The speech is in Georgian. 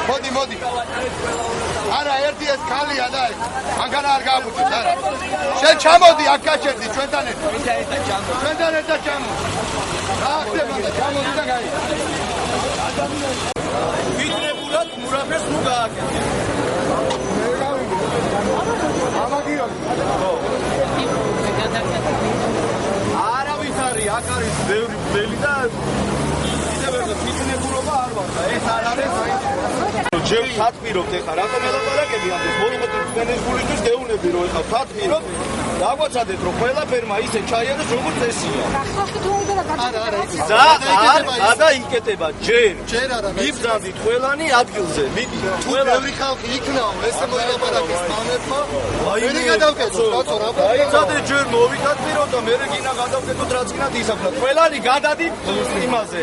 მოდი მოდი არა ერთი ეს ქალია და მაგან არ გააბუჭეთ არა შენ ჩამოდი აქ გაჩერდი ჩვენთან ერთად ჩამოდი რა ხდება და ჩამოდი და გაი ვიდრებულად მურაფეს თუ გააკეთე ამაგიო არავის არის აქ არის ბევრი ბელი და მიცნებულობა არ ვარ და ეს არ არის ჯერ ხატპირობთ ეხლა რატომ ელაპარაკები ამას მოიგოთ თქვენს გულისთვის გეუნები რომ ეხლა ხატპირობთ დაგვაცადეთ რომ ყველაფერმა ისე ჩაიაროს როგორც ესია და იკეტება ჯერ არა იბრძანდით ყველანი ადგილზე მიდი თუ ბევრი ხალხი იქნაო ესე მოილაპარაკეს მამებმა მე გადავკეთოთ კაცო რა დაიცადეთ ჯერ მოვიხატპიროთ და მე გინა გადავკეთოთ რაც გინათ ისახლა ყველანი გადადით იმაზე